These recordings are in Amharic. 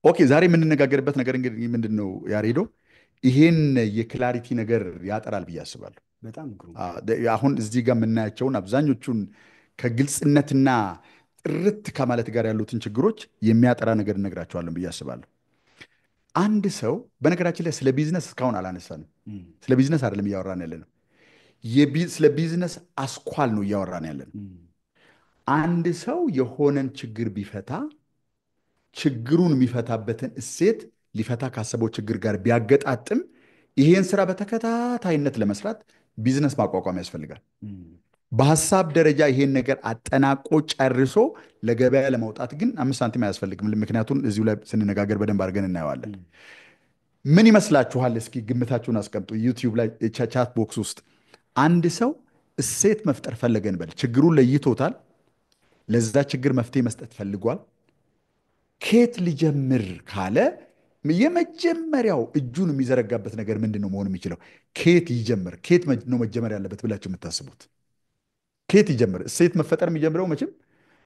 ኦኬ ዛሬ የምንነጋገርበት ነገር እንግዲህ ምንድን ነው ያሬዶ? ይሄን የክላሪቲ ነገር ያጠራል ብዬ አስባለሁ። በጣም ግሩም። አሁን እዚህ ጋር የምናያቸውን አብዛኞቹን ከግልጽነትና ጥርት ከማለት ጋር ያሉትን ችግሮች የሚያጠራ ነገር እነግራቸዋለን ብዬ አስባለሁ። አንድ ሰው በነገራችን ላይ ስለ ቢዝነስ እስካሁን አላነሳንም። እም፣ ስለ ቢዝነስ አይደለም እያወራን ያለ ነው። ስለ ቢዝነስ አስኳል ነው እያወራን ያለ ነው። እም፣ አንድ ሰው የሆነን ችግር ቢፈታ ችግሩን የሚፈታበትን እሴት ሊፈታ ካሰበው ችግር ጋር ቢያገጣጥም ይሄን ስራ በተከታታይነት ለመስራት ቢዝነስ ማቋቋም ያስፈልጋል። እም፣ በሀሳብ ደረጃ ይሄን ነገር አጠናቆ ጨርሶ ለገበያ ለማውጣት ግን 5 ሳንቲም አያስፈልግም። ምክንያቱም እዚሁ ላይ ስንነጋገር በደንብ አድርገን እናየዋለን። እም። ምን ይመስላችኋል? እስኪ ግምታችሁን አስቀምጡ። ዩቲዩብ ላይ ቻት ቦክስ ውስጥ አንድ ሰው እሴት መፍጠር ፈለገ እንበል። ችግሩን ለይቶታል። ለዛ ችግር መፍትሄ መስጠት ፈልጓል። ኬት ሊጀምር ካለ የመጀመሪያው እጁን የሚዘረጋበት ነገር ምንድን ነው መሆን የሚችለው? ኬት ይጀምር? ኬት ነው መጀመር ያለበት ብላችሁ የምታስቡት? ኬት ይጀምር? እሴት መፈጠር የሚጀምረው መቼም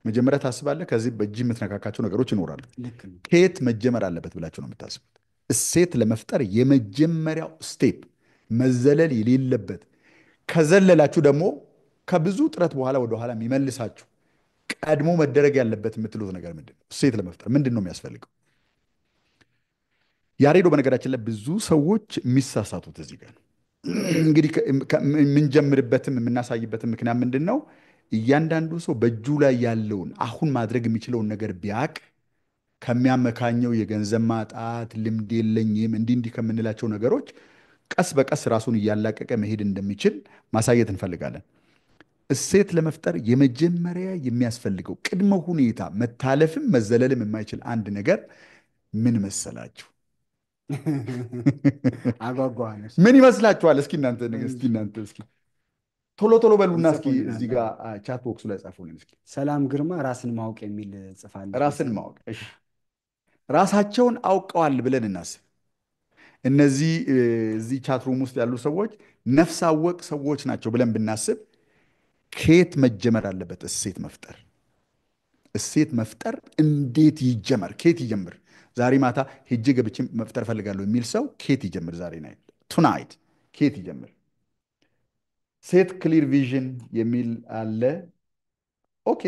መጀመሪያ ታስባለህ። ከዚህ በእጅ የምትነካካቸው ነገሮች ይኖራሉ። ልክ ነው። ኬት መጀመር አለበት ብላችሁ ነው የምታስቡት? እሴት ለመፍጠር የመጀመሪያው ስቴፕ መዘለል የሌለበት ከዘለላችሁ ደግሞ ከብዙ ጥረት በኋላ ወደኋላ የሚመልሳችሁ ቀድሞ መደረግ ያለበት የምትሉት ነገር ምንድን ነው? እሴት ለመፍጠር ምንድን ነው የሚያስፈልገው? ያሬዶ በነገራችን ላይ ብዙ ሰዎች የሚሳሳቱት እዚህ ጋር ነው። እንግዲህ የምንጀምርበትም የምናሳይበትም ምክንያት ምንድን ነው? እያንዳንዱ ሰው በእጁ ላይ ያለውን አሁን ማድረግ የሚችለውን ነገር ቢያቅ ከሚያመካኘው የገንዘብ ማጣት፣ ልምድ የለኝም እንዲህ እንዲህ ከምንላቸው ነገሮች ቀስ በቀስ ራሱን እያላቀቀ መሄድ እንደሚችል ማሳየት እንፈልጋለን። እሴት ለመፍጠር የመጀመሪያ የሚያስፈልገው ቅድመ ሁኔታ መታለፍም መዘለልም የማይችል አንድ ነገር ምን መሰላችሁ? አጓጓህ ነው። ምን ይመስላችኋል? እስኪ እንጂ እናንተ እስኪ ቶሎ ቶሎ በሉና እስኪ ይጽፉልናል። እዚህ ጋር ቻት ቦክሱ ላይ ጻፉልን እስኪ። ሰላም ግርማ ራስን ማወቅ የሚል ጽፋለች ራስን መሰለኝ። ማወቅ። እሺ ራሳቸውን አውቀዋል ብለን እናስብ። እነዚህ እዚህ ቻት ሩም ውስጥ ያሉ ሰዎች ነፍስ አወቅ ሰዎች ናቸው ብለን ብናስብ ከየት መጀመር አለበት? እሴት መፍጠር እንዴት ይጀመር? ከየት ይጀምር? ዛሬ ማታ ሄጄ ገብቼ መፍጠር ፈልጋለሁ የሚል ሰው ከየት ይጀምር? ዛሬ ናይት ቱናይት ከየት ይጀምር? ሴት ክሊር ቪዥን የሚል አለ። ኦኬ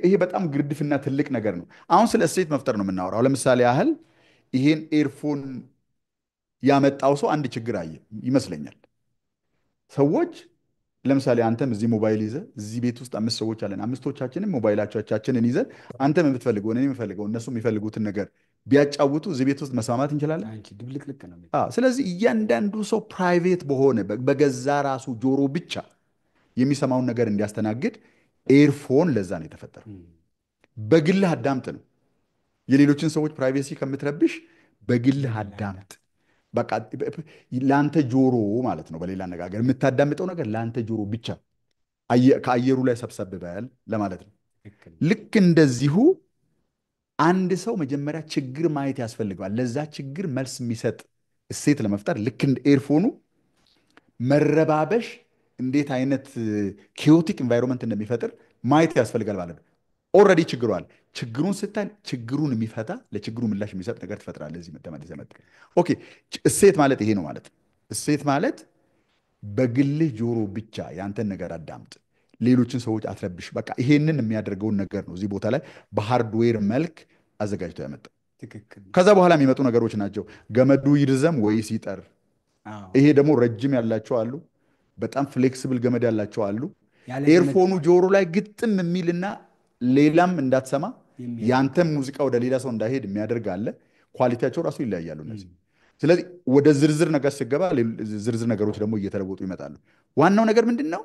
ይሄ በጣም ግርድፍና ትልቅ ነገር ነው። አሁን ስለ እሴት መፍጠር ነው የምናወራው። ለምሳሌ ያህል ይሄን ኤርፎን ያመጣው ሰው አንድ ችግር አየ ይመስለኛል። ሰዎች ለምሳሌ አንተም እዚህ ሞባይል ይዘህ እዚህ ቤት ውስጥ 5 ሰዎች አለን። አምስቶቻችንም ሞባይላቻችንን ይዘን አንተም የምትፈልገው እኔ የምፈልገው እነሱ የሚፈልጉትን ነገር ቢያጫውቱ እዚህ ቤት ውስጥ መስማማት እንችላለን። አንቺ ድብልቅልቅ ነው የሚል ስለዚህ እያንዳንዱ ሰው ፕራይቬት በሆነ በገዛ ራሱ ጆሮ ብቻ የሚሰማውን ነገር እንዲያስተናግድ ኤርፎን ለዛ ነው የተፈጠረው። በግልህ አዳምጥ ነው። የሌሎችን ሰዎች ፕራይቬሲ ከምትረብሽ በግልህ አዳምጥ። በቃ ለአንተ ጆሮ ማለት ነው። በሌላ አነጋገር የምታዳምጠው ነገር ለአንተ ጆሮ ብቻ ከአየሩ ላይ ሰብሰብ በል ለማለት ነው። ትክክል። ልክ እንደዚሁ አንድ ሰው መጀመሪያ ችግር ማየት ያስፈልገዋል። ለዛ ችግር መልስ የሚሰጥ እሴት ለመፍጠር ልክ እንደ ኤርፎኑ መረባበሽ እንዴት አይነት ኬዮቲክ ኢንቫይሮንመንት እንደሚፈጥር ማየት ያስፈልጋል ማለት ነው። ኦልሬዲ ችግሩ አለ። ችግሩን ስታይ ችግሩን የሚፈታ ለችግሩ ምላሽ የሚሰጥ ነገር ትፈጥራለህ። እዚህ ተመልሰህ መጥተህ ኦኬ፣ እሴት ማለት ይሄ ነው ማለት ነው። እሴት ማለት በግልህ ጆሮ ብቻ ያንተን ነገር አዳምጥ፣ ሌሎችን ሰዎች አትረብሽ። በቃ ይሄንን የሚያደርገውን ነገር ነው እዚህ ቦታ ላይ በሃርድዌር መልክ አዘጋጅቶ ያመጣው። ትክክል። ከዛ በኋላ የሚመጡ ነገሮች ናቸው። ገመዱ ይርዘም ወይስ ይጠር? አዎ ይሄ ደግሞ ረጅም ያላቸው አሉ፣ በጣም ፍሌክስብል ገመድ ያላቸው አሉ። ያለ ገመድ ኤርፎኑ ጆሮ ላይ ግጥም የሚልና ሌላም እንዳትሰማ የሚያደርግ ያንተም ሙዚቃ ወደ ሌላ ሰው እንዳይሄድ የሚያደርግ አለ። ኳሊቲያቸው ራሱ ይለያያሉ እነዚህ። እም፣ ስለዚህ ወደ ዝርዝር ነገር ስገባ ዝርዝር ነገሮች ደግሞ እየተለወጡ ይመጣሉ። ዋናው ነገር ምንድን ነው?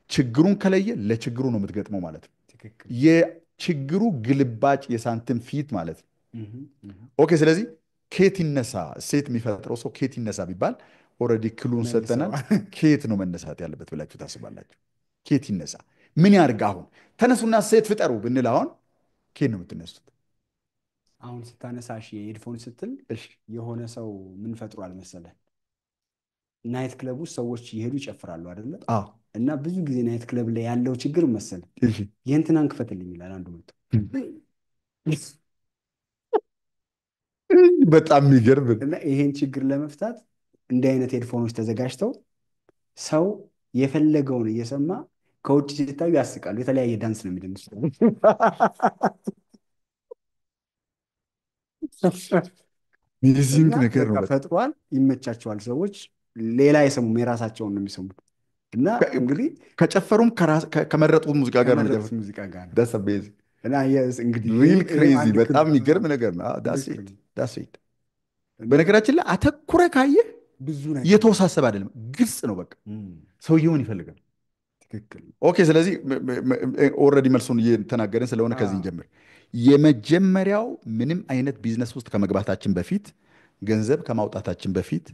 ችግሩን ከለየ ለችግሩ ነው የምትገጥመው ማለት ነው። ትክክል። የችግሩ ግልባጭ የሳንቲም ፊት ማለት ነው። እም፣ እም። ኦኬ ስለዚህ ኬት ይነሳ? እሴት የሚፈጥረው ሰው ኬት ይነሳ ቢባል ኦልሬዲ ክሉን ሰጠናል። መልሰዋል። ኬት ነው መነሳት ያለበት ብላችሁ ታስባላችሁ? ኬት ይነሳ? ምን ያርግ? አሁን ተነሱና እሴት ፍጠሩ ብንል አሁን ኬት ነው የምትነሱት? አሁን ስታነሳሽ የሄድፎን ስትል እሺ የሆነ ሰው ምን ፈጥሯል መሰለህ? ናይት ክለብ ውስጥ ሰዎች እየሄዱ ይጨፍራሉ አይደለ? አዎ እና ብዙ ጊዜ ናይት ክለብ ላይ ያለው ችግር መሰለህ እሺ የእንትናን ክፈትልኝ ይላል አንዱ መጥቶ በጣም የሚገርም እና ይሄን ችግር ለመፍታት እንዲህ አይነት ሄድፎኖች ተዘጋጅተው ሰው የፈለገውን እየሰማ ከውጭ ሲታዩ ያስቃሉ። የተለያየ ዳንስ ነው የሚደንሱ። ሚዚንግ እና ነገር በቃ ነው። ፈጥሯል፣ ይመቻቸዋል። ሰዎች ሌላ አይሰሙም፣ የራሳቸውን ነው የሚሰሙት። እና እንግዲህ ከጨፈሩም ከመረጡት ሙዚቃ ጋር ነው ከመረጡት የሚጨፍሩት። ሙዚቃ ጋር ነው ዳስ አሜዚንግ እና እንግዲህ ሪል ይሄም ክሬዚ አንድ በጣም ክልል የሚገርም ነው። ነገር ነው። ዳስ ልክ ኢት ነው። ዳስ ኢት። እና በነገራችን ላይ አተኩረ ካየህ ብዙ ነገር እየተወሳሰበ አይደለም፣ ግልጽ ነው። በቃ እም፣ ሰውየውን ይፈልጋል። ትክክል ነው። ኦኬ። ስለዚህ ኦልሬዲ መልሱን እየተናገርን ስለሆነ ከዚህ አዎ፣ እንጀምር። የመጀመሪያው ምንም አይነት ቢዝነስ ውስጥ ከመግባታችን በፊት፣ ገንዘብ ከማውጣታችን በፊት፣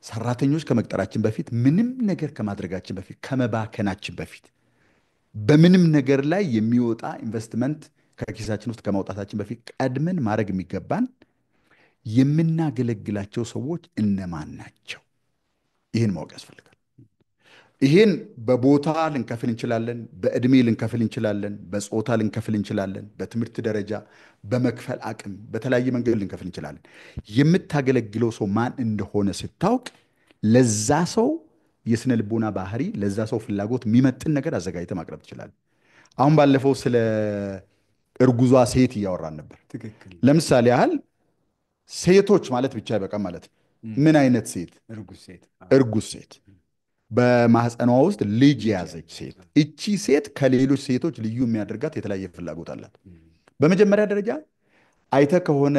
ሰራተኞች ከመቅጠራችን በፊት፣ ምንም ነገር ከማድረጋችን በፊት፣ ከመባከናችን በፊት፣ በምንም ነገር ላይ የሚወጣ ኢንቨስትመንት ከኪሳችን ውስጥ ከማውጣታችን በፊት ቀድመን ማድረግ የሚገባን የምናገለግላቸው ሰዎች እነማን ናቸው? ይህን ማወቅ ያስፈልጋል። ይህን በቦታ ልንከፍል እንችላለን፣ በዕድሜ ልንከፍል እንችላለን፣ በጾታ ልንከፍል እንችላለን፣ በትምህርት ደረጃ፣ በመክፈል አቅም፣ በተለያየ መንገድ ልንከፍል እንችላለን። የምታገለግለው ሰው ማን እንደሆነ ስታውቅ ለዛ ሰው የስነ ልቦና ባህሪ፣ ለዛ ሰው ፍላጎት የሚመጥን ነገር አዘጋጅተህ ማቅረብ ትችላለህ። አሁን ባለፈው ስለ እርጉዟ ሴት እያወራን ነበር። ትክክል። ለምሳሌ ያህል ሴቶች ማለት ብቻ አይበቃም ማለት ነው። እም፣ ምን አይነት ሴት? እርጉዝ ሴት። አዎ፣ እርጉዝ ሴት፣ በማህፀኗ ውስጥ ልጅ የያዘች ሴት። እቺ ሴት ከሌሎች ሴቶች ልዩ የሚያደርጋት የተለያየ ፍላጎት አላት። እም፣ በመጀመሪያ ደረጃ አይተህ ከሆነ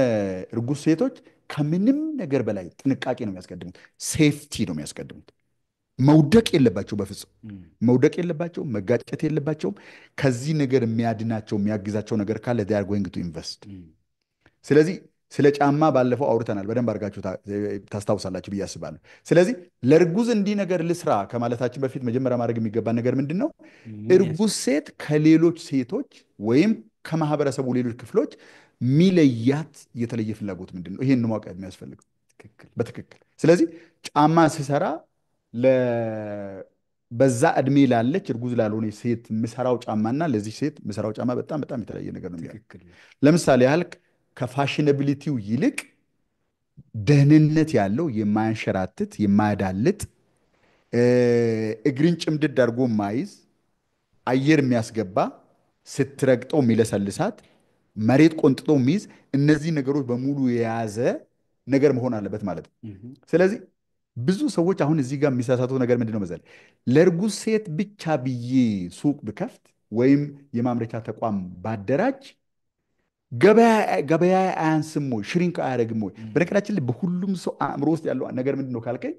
እርጉዝ ሴቶች ከምንም ነገር በላይ ጥንቃቄ ነው የሚያስቀድሙት። ሴፍቲ ነው የሚያስቀድሙት። መውደቅ የለባቸው፣ በፍጹም እም፣ መውደቅ የለባቸውም፣ መጋጨት የለባቸውም። ከዚህ ነገር የሚያድናቸው የሚያግዛቸው ነገር ካለ they are going to invest። እም፣ ስለዚህ ስለ ጫማ ባለፈው አውርተናል። በደንብ አድርጋችሁ ታስታውሳላችሁ ብዬ አስባለሁ። ስለዚህ ለእርጉዝ እንዲህ ነገር ልስራ ከማለታችን በፊት መጀመሪያ ማድረግ የሚገባ ነገር ምንድን ነው? ምን እርጉዝ ሴት ከሌሎች ሴቶች ወይም ከማህበረሰቡ ሌሎች ክፍሎች ሚለያት የተለየ ፍላጎት ምንድን ነው? ይሄን ማወቅ የሚያስፈልገው ትክክል። በትክክል። ስለዚህ ጫማ ስሰራ በዛ እድሜ ላለች እርጉዝ ላልሆነ ሴት ምሰራው ጫማና ለዚህ ሴት ምሰራው ጫማ በጣም በጣም የተለያየ ነገር ነው የሚሆነው። ትክክል ነው። ለምሳሌ ያህል ከፋሽነቢሊቲው ይልቅ ደህንነት ያለው የማያንሸራትት የማያዳልጥ እግርን ጭምድድ አድርጎ ማይዝ አየር የሚያስገባ ስትረግጠው የሚለሰልሳት መሬት ቆንጥጦ የሚይዝ እነዚህ ነገሮች በሙሉ የያዘ ነገር መሆን አለበት ማለት ነው። እም፣ ስለዚህ ብዙ ሰዎች አሁን እዚህ ጋር የሚሳሳቱት ነገር ምንድን ነው መሰለህ? ለእርጉዝ ሴት ብቻ ብዬ ሱቅ ብከፍት ወይም የማምረቻ ተቋም ባደራጅ ገበያ አያንስም ወይ? ሽሪንክ አያደርግም ወይ? እም፣ በነገራችን ላይ በሁሉም ሰው አእምሮ ውስጥ ያለው ነገር ምንድን ነው ካልከኝ፣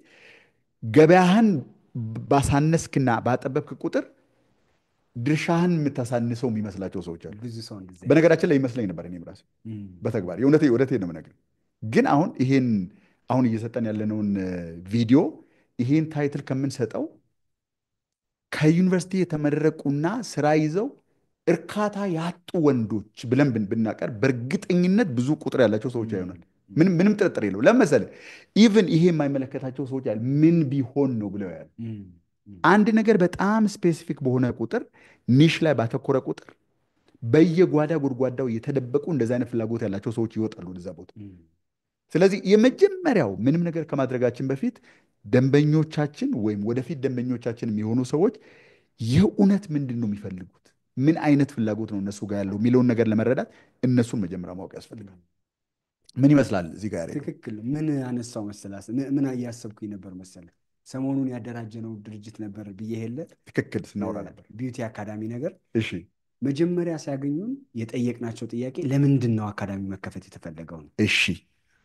ገበያህን ባሳነስክና ባጠበብክ ቁጥር ድርሻህን የምታሳንሰው የሚመስላቸው ሰዎች አሉ። ብዙ ሰው እንደዚህ በነገራችን ላይ ይመስለኝ ነበር እኔም ራሴ እም፣ በተግባር ወደቴን ነው የምነግርህ። ግን አሁን እየሰጠን ያለነውን ቪዲዮ ይሄን ታይትል ከምንሰጠው ከዩኒቨርሲቲ የተመረቁና ስራ ይዘው እርካታ ያጡ ወንዶች ብለን ብናቀር በእርግጠኝነት ብዙ ቁጥር ያላቸው ሰዎች ይሆናል። ምንም ጥርጥር የለው። ለምን መሰለህ? ኢቭን ይሄ የማይመለከታቸው ሰዎች ያሉ ምን ቢሆን ነው ብለው ያሉ እም፣ እም፣ አንድ ነገር በጣም ስፔሲፊክ በሆነ ቁጥር ኒሽ ላይ ባተኮረ ቁጥር በየጓዳ ጎድጓዳው የተደበቁ እንደዚህ አይነት ፍላጎት ያላቸው ሰዎች ይወጣሉ እዛ ቦታ። እም፣ ስለዚህ የመጀመሪያው ምንም ነገር ከማድረጋችን በፊት ደንበኞቻችን ወይም ወደፊት ደንበኞቻችን የሚሆኑ ሰዎች የእውነት ምንድን ነው የሚፈልጉት፣ ምን አይነት ፍላጎት ነው እነሱ ጋር ያለው የሚለውን ነገር ለመረዳት እነሱን መጀመሪያ ማወቅ ያስፈልጋል። ምን ይመስላል እዚህ ጋር ያለው? ትክክል። ምን አነሳው መሰላስ? ምን እያሰብኩኝ ነበር መሰለህ? ሰሞኑን ያደራጀነው ድርጅት ነበር ብዬ የለ ትክክል ስናወራ ነበር። ቢዩቲ አካዳሚ ነገር። እሺ መጀመሪያ ሲያገኙን የጠየቅናቸው ጥያቄ ለምንድን ነው አካዳሚ መከፈት የተፈለገው ነው። እሺ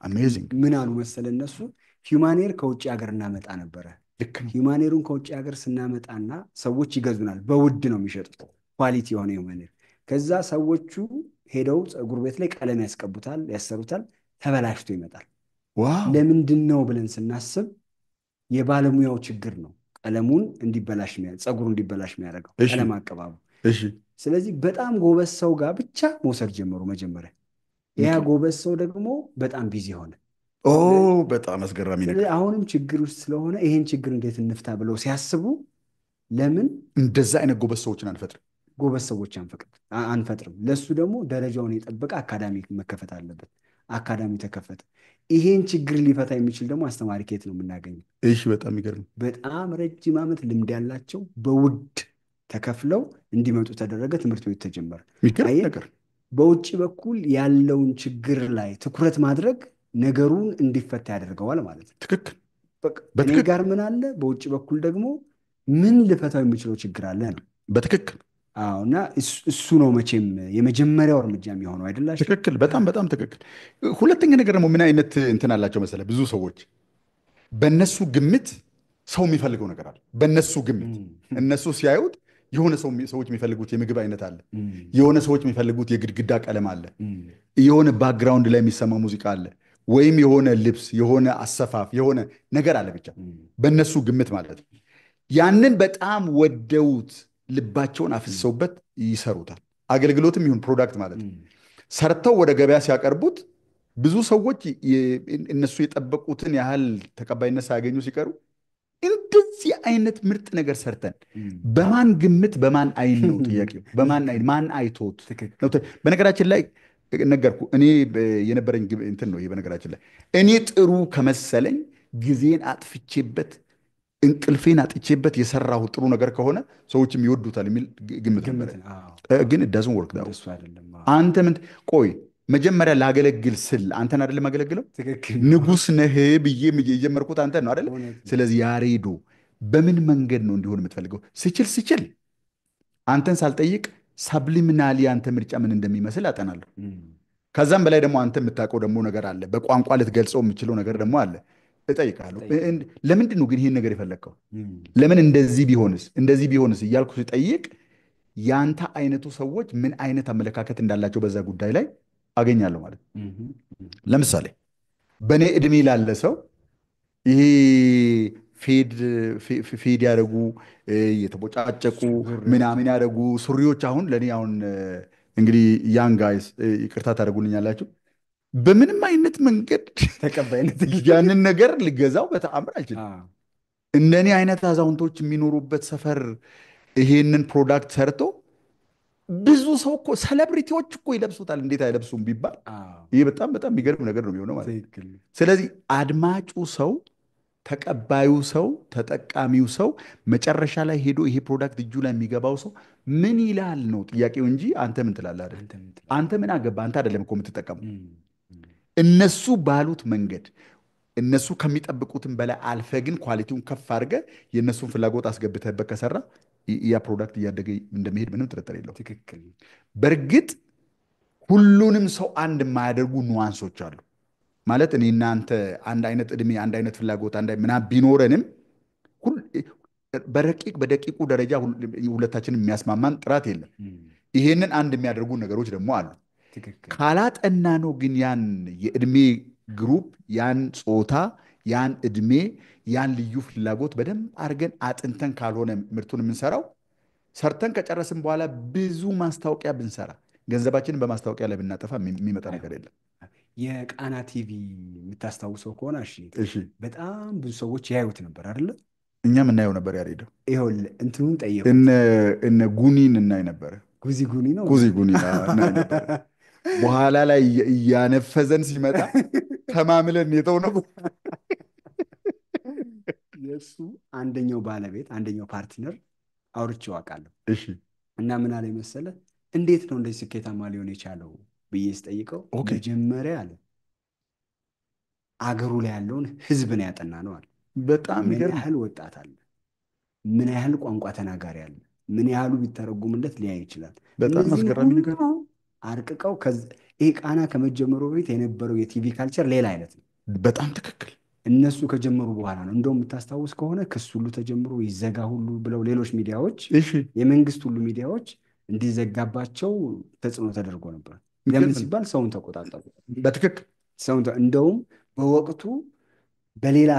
አሜዚንግ። ምን አሉ መሰለ እነሱ ሂውማኔር ከውጭ ሀገር እናመጣ ነበረ። ልክ ነው። ሂውማኔሩን ከውጭ ሀገር ስናመጣና ሰዎች ይገዙናል፣ በውድ ነው የሚሸጡት፣ ኳሊቲ የሆነ ሂውማኔር። ከዛ ሰዎቹ ሄደው ፀጉር ቤት ላይ ቀለም ያስቀቡታል፣ ያሰሩታል፣ ተበላሽቶ ይመጣል። ዋው ለምንድን ነው ብለን ስናስብ የባለሙያው ችግር ነው ቀለሙን እንዲበላሽ ፀጉሩ እንዲበላሽ የሚያደርገው እሺ ቀለም አቀባቡ። እሺ ስለዚህ በጣም ጎበዝ ሰው ጋር ብቻ መውሰድ ጀመሩ መጀመሪያ። ያ ጎበዝ ሰው ደግሞ በጣም ቢዚ ሆነ። ኦ በጣም አስገራሚ ነገር። ስለዚህ አሁንም ችግር ውስጥ ስለሆነ ይሄን ችግር እንዴት እንፍታ ብለው ሲያስቡ ለምን እንደዛ አይነት ጎበዝ ሰዎችን አንፈጥርም? ጎበዝ ሰዎች አንፈጥርም። ለሱ ደግሞ ደረጃውን የጠበቀ አካዳሚ መከፈት አለበት። አካዳሚ ተከፈተ። ይሄን ችግር ሊፈታ የሚችል ደግሞ አስተማሪ ከየት ነው የምናገኘው? እሺ፣ በጣም ይገርም። በጣም ረጅም ዓመት ልምድ ያላቸው በውድ ተከፍለው እንዲመጡ ተደረገ። ትምህርት ቤቱ ተጀመረ። የሚገርም አየህ፣ ነገር። በውጭ በኩል ያለውን ችግር ላይ ትኩረት ማድረግ ነገሩን እንዲፈታ ያደርገዋል ማለት ነው። ትክክል። በቃ እኔ በትክክል ጋር ምን አለ፣ በውጭ በኩል ደግሞ ምን ልፈታው የሚችለው ችግር አለ ነው። በትክክል አዎ። እና እሱ ነው መቼም የመጀመሪያው እርምጃ የሚሆነው አይደላችሁ? ትክክል። በጣም በጣም ትክክል። ሁለተኛ ነገር ደግሞ ምን አይነት እንትን አላቸው መሰለህ? ብዙ ሰዎች በእነሱ ግምት ሰው የሚፈልገው ነገር አለ። በእነሱ ግምት እነሱ ሲያዩት የሆነ ሰዎች የሚፈልጉት የምግብ አይነት አለ። የሆነ ሰዎች የሚፈልጉት የግድግዳ ቀለም አለ። የሆነ ባክግራውንድ ላይ የሚሰማ ሙዚቃ አለ። ወይም የሆነ ልብስ፣ የሆነ አሰፋፍ፣ የሆነ ነገር አለ። ብቻ በእነሱ ግምት ማለት ነው። ያንን በጣም ወደውት ልባቸውን አፍሰውበት ይሰሩታል። አገልግሎትም ይሁን ፕሮዳክት ማለት ነው። ሰርተው ወደ ገበያ ሲያቀርቡት ብዙ ሰዎች እነሱ የጠበቁትን ያህል ተቀባይነት ሳያገኙ ሲቀሩ እንደዚህ አይነት ምርጥ ነገር ሰርተን በማን ግምት በማን አይን ነው ጥያቄው? በማን አይን? ማን አይቶት? በነገራችን ላይ ነገርኩ፣ እኔ የነበረኝ እንትን ነው ይሄ። በነገራችን ላይ እኔ ጥሩ ከመሰለኝ ጊዜን አጥፍቼበት እንቅልፌን አጥቼበት የሰራሁት ጥሩ ነገር ከሆነ ሰዎችም ይወዱታል የሚል ግምት ነበረ። ግን ዳዝን ወርክ ዳው አንተ ምን ቆይ መጀመሪያ ላገለግል ስል አንተን አይደለም አገለግለው ንጉሥ ነህ ብዬ የጀመርኩት አንተን ነው አይደለም። ስለዚህ ያሬዶ በምን መንገድ ነው እንዲሆን የምትፈልገው? ስችል አንተን ሳልጠይቅ ሳብሊሚናሊ አንተ ምርጫ ምን እንደሚመስል አጠናለሁ። ከዛም በላይ ደግሞ አንተ የምታውቀው ደግሞ ነገር አለ፣ በቋንቋ ልትገልጸው የምችለው ነገር ደግሞ አለ። እጠይቃለሁ። ለምንድን ነው ግን ይህን ነገር የፈለግከው? ለምን እንደዚህ ቢሆንስ እያልኩ ሲጠይቅ ያንተ አይነቱ ሰዎች ምን አይነት አመለካከት እንዳላቸው በዛ ጉዳይ ላይ አገኛለሁ ማለት ነው። ለምሳሌ በእኔ እድሜ ላለ ሰው ይሄ ፌድ ያደረጉ የተቦጫጨቁ ምናምን ያደረጉ ሱሪዎች አሁን ለእኔ አሁን እንግዲህ ያንግ ጋይስ ይቅርታ ታደርጉልኛላችሁ፣ በምንም አይነት መንገድ ተቀባይነት ያንን ነገር ልገዛው በተአምር አልችልም። እንደኔ አይነት አዛውንቶች የሚኖሩበት ሰፈር ይሄንን ፕሮዳክት ሰርቶ ብዙ ሰው እኮ ሴሌብሪቲዎች እኮ ይለብሱታል። እንዴት አይለብሱም ቢባል ይሄ በጣም በጣም የሚገርም ነገር ነው የሚሆነው ማለት ነው። ስለዚህ አድማጩ ሰው፣ ተቀባዩ ሰው፣ ተጠቃሚው ሰው መጨረሻ ላይ ሄዶ ይሄ ፕሮዳክት እጁ ላይ የሚገባው ሰው ምን ይላል ነው ጥያቄው እንጂ አንተ ምን ትላለህ አይደል? አንተ ምን አገባ? አንተ አይደለም እኮ የምትጠቀመው። እነሱ ባሉት መንገድ እነሱ ከሚጠብቁትም በላይ አልፈ ግን ኳሊቲውን ከፍ አድርገ የእነሱን ፍላጎት አስገብተህበት ከሰራ ያ ፕሮዳክት እያደገ እንደሚሄድ ምንም ጥርጥር የለው። ትክክል። በእርግጥ ሁሉንም ሰው አንድ የማያደርጉ ኑዋንሶች አሉ ማለት እኔ እናንተ አንድ አይነት እድሜ፣ አንድ አይነት ፍላጎት ምናምን ቢኖረንም በደቂቁ ደረጃ ሁለታችንን የሚያስማማን ጥራት የለም። ይሄንን አንድ የሚያደርጉ ነገሮች ደግሞ አሉ። ካላጠና ነው ግን ያን የእድሜ ግሩፕ፣ ያን ጾታ፣ ያን እድሜ፣ ያን ልዩ ፍላጎት በደንብ አድርገን አጥንተን ካልሆነ ምርቱን የምንሰራው ሰርተን ከጨረስን በኋላ ብዙ ማስታወቂያ ብንሰራ ገንዘባችንን በማስታወቂያ ላይ ብናጠፋ የሚመጣ ነገር የለም። የቃና ቲቪ የምታስታውሰው ከሆነ እሺ፣ በጣም ብዙ ሰዎች ያዩት ነበር አይደለ? እኛም እናየው ነበር። ያሬደው ይኸውልህ እንትኑን ጠየቁ። እነ ጉኒን እናይ ነበረ። ጉኒ ነው ጉኒ እናይ ነበረ። በኋላ ላይ እያነፈዘን ሲመጣ ከማምለን የተው ነው። የእሱ አንደኛው ባለቤት አንደኛው ፓርትነር አውርቼው አውቃለሁ። እሺ። እና ምን አለ መሰለህ፣ እንዴት ነው እንደዚህ ስኬታማ ሊሆን የቻለው ብዬ ስጠይቀው መጀመሪያ አለ አገሩ ላይ ያለውን ህዝብ ነው ያጠና ነው አለ። በጣም ምን ያህል ወጣት አለ፣ ምን ያህል ቋንቋ ተናጋሪ አለ፣ ምን ያህሉ ቢተረጉምለት ሊያይ ይችላል። በጣም አስገራሚ ነገር አርቅቀው ይሄ ቃና ከመጀመሩ በፊት የነበረው የቲቪ ካልቸር ሌላ አይነት ነው። በጣም ትክክል። እነሱ ከጀመሩ በኋላ ነው እንደውም የምታስታውስ ከሆነ ክስ ሁሉ ተጀምሮ ይዘጋ ሁሉ ብለው ሌሎች ሚዲያዎች፣ የመንግስት ሁሉ ሚዲያዎች እንዲዘጋባቸው ተጽዕኖ ተደርጎ ነበር። ለምን ሲባል ሰውን ተቆጣጠሩ። በትክክል እንደውም በወቅቱ በሌላ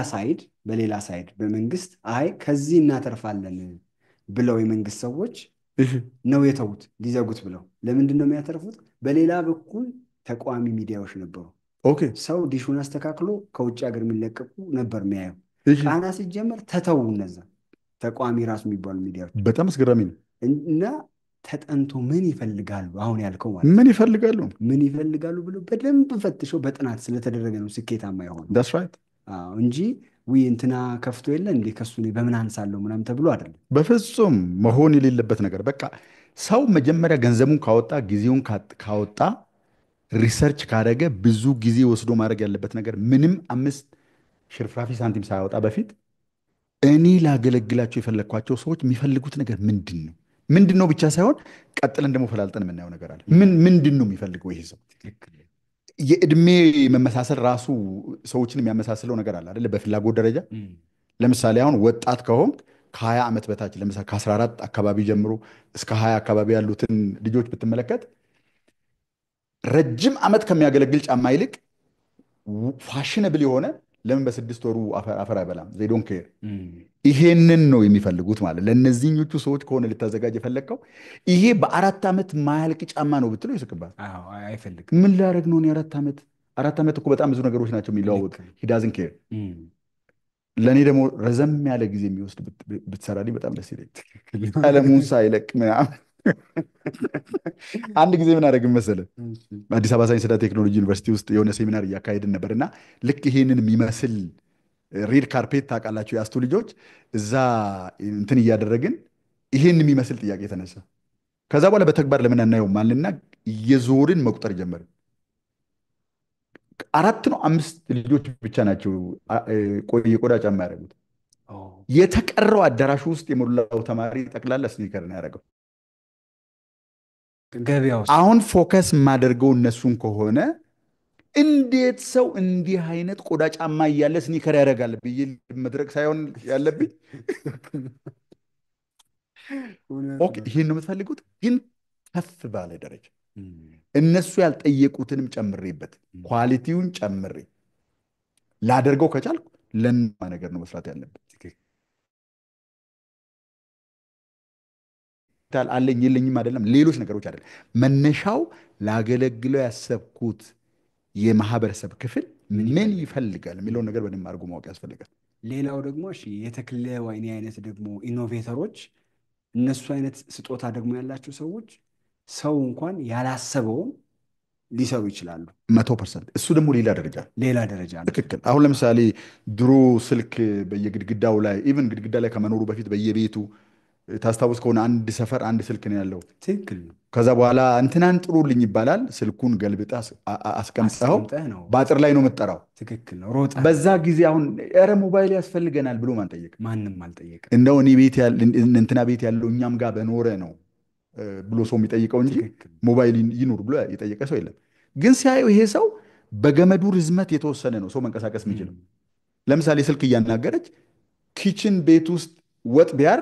ሳይድ በመንግስት አይ ከዚህ እናተርፋለን ብለው የመንግስት ሰዎች ነው የተዉት ሊዘጉት ብለው። ለምንድን ነው የሚያተርፉት? በሌላ በኩል ተቃዋሚ ሚዲያዎች ነበሩ። ሰው ዲሹን አስተካክሎ ከውጭ ሀገር የሚለቀቁ ነበር የሚያየው። ቃና ሲጀመር ተተዉ እነዛ ተቃዋሚ ራሱ የሚባሉ ሚዲያዎች። በጣም አስገራሚ ነው። እና ተጠንቶ ምን ይፈልጋሉ አሁን ያልከው ማለት ምን ነው። ይፈልጋሉ? ምን ይፈልጋሉ ብሎ በደንብ ፈትሸው በጥናት ስለተደረገ ነው ስኬታማ የሆነው። ዳትስ ራይት። አዎ እንጂ ውይ እንትና ከፍቶ የለ እንዴ ከሱ እኔ በምን አንሳለሁ ምናምን ተብሎ አይደለም። በፍጹም መሆን የሌለበት ነገር። በቃ ሰው መጀመሪያ ገንዘቡን ካወጣ ጊዜውን ካወጣ ሪሰርች ካደረገ ብዙ ጊዜ ወስዶ ማድረግ ያለበት ነገር ምንም 5 ሽርፍራፊ ሳንቲም ሳያወጣ በፊት እኔ ላገለግላቸው የፈለግኳቸው ሰዎች የሚፈልጉት ነገር ምንድን ነው? ምንድን ነው ብቻ ሳይሆን ቀጥለን ደግሞ ፈላልጠን የምናየው ነገር አለ። ምንድን ነው የሚፈልገው ይሄ ሰው? ትክክል። የእድሜ መመሳሰል ራሱ ሰዎችን የሚያመሳስለው ነገር አለ አይደለ? በፍላጎት ደረጃ ለምሳሌ አሁን ወጣት ከሆንክ ከ20 ዓመት በታች ለምሳሌ ከ14 አካባቢ ጀምሮ እስከ 20 አካባቢ ያሉትን ልጆች ብትመለከት ረጅም ዓመት ከሚያገለግል ጫማ ይልቅ ፋሽነብል የሆነ ለምን በ6 ወሩ አፈር አይበላም? ዜዶን ኬር። ይሄንን ነው የሚፈልጉት ማለት ለእነዚህኞቹ ሰዎች ከሆነ ልታዘጋጅ የፈለግከው ይሄ በ4 ዓመት ማያልቅ ጫማ ነው ብትለው ይስቅባል። አይፈልግም። ምን ላደርግ ነው እኔ 4 ዓመት? 4 ዓመት እኮ በጣም ብዙ ነገሮች ናቸው የሚለዋወጡ። ሂዳዝን ኬር። ለእኔ ደግሞ ረዘም ያለ ጊዜ የሚወስድ ብትሰራልኝ በጣም ደስ ይለኝ። ቀለሙን ሳይለቅ ምናምን። አንድ ጊዜ ምን አደረግን መሰለህ? አዲስ አበባ ሳይንስና ቴክኖሎጂ ዩኒቨርሲቲ ውስጥ የሆነ ሴሚናር እያካሄድን ነበር እና ልክ ይሄንን የሚመስል ሬድ ካርፔት ታውቃላችሁ፣ ያስቱ ልጆች እዛ እንትን እያደረግን ይሄን የሚመስል ጥያቄ ተነሳ። ከዛ በኋላ በተግባር ለምን አናየው ማልና እየዞርን መቁጠር ጀመርን። 4 ነው 5 ልጆች ብቻ ናቸው የቆዳ ጫማ ያደረጉት። የተቀረው አዳራሹ ውስጥ የሞላው ተማሪ ጠቅላላ ስኒከር ነው ያደረገው። ገበያ ውስጥ አሁን ፎከስ የማደርገው እነሱን ከሆነ እንዴት ሰው እንዲህ አይነት ቆዳ ጫማ እያለ ስኒከር ያደርጋል ብዬ መድረክ ሳይሆን ያለብኝ ኦኬ፣ ይህን ነው የምትፈልጉት፣ ግን ከፍ ባለ ደረጃ እነሱ ያልጠየቁትንም ጨምሬበት ኳሊቲውን ጨምሬ ላደርገው ከቻልኩ ለማ ነገር ነው መስራት ያለበት። አለኝ የለኝም አይደለም፣ ሌሎች ነገሮች አይደለም። መነሻው ላገለግለው ያሰብኩት የማህበረሰብ ክፍል ምን ይፈልጋል የሚለውን ነገር በደንብ አድርጎ ማወቅ ያስፈልጋል። ሌላው ደግሞ እሺ የተክለ ወይኔ አይነት ደግሞ ኢኖቬተሮች፣ እነሱ አይነት ስጦታ ደግሞ ያላቸው ሰዎች ሰው እንኳን ያላሰበውን ሊሰሩ ይችላሉ። 100%። እሱ ደግሞ ሌላ ደረጃ ነው። ትክክል። አሁን ለምሳሌ ድሮ ስልክ በየግድግዳው ላይ ኢቨን ግድግዳ ላይ ከመኖሩ በፊት በየቤቱ ታስታውስ ከሆነ አንድ ሰፈር አንድ ስልክ ነው ያለው። ትክክል ነው። ከዛ በኋላ እንትናን ጥሩልኝ ይባላል። ስልኩን ገልብጣ አስቀምጠው በአጥር ላይ ነው የምጠራው። ትክክል ነው። ሮጣ በዛ ጊዜ አሁን ኧረ ሞባይል ያስፈልገናል ብሎ ማን ጠየቀ? ማንም አልጠየቀም። እንደው እኔ ቤት እንትና ቤት ያለው እኛም ጋር በኖረ ነው ብሎ ሰው የሚጠይቀው እንጂ ሞባይል ይኑር ብሎ የጠየቀ ሰው የለም። ግን ሲያየው ይሄ ሰው በገመዱ ርዝመት የተወሰነ ነው ሰው መንቀሳቀስ የሚችለው። ለምሳሌ ስልክ እያናገረች ኪችን ቤት ውስጥ ወጥ ቢያር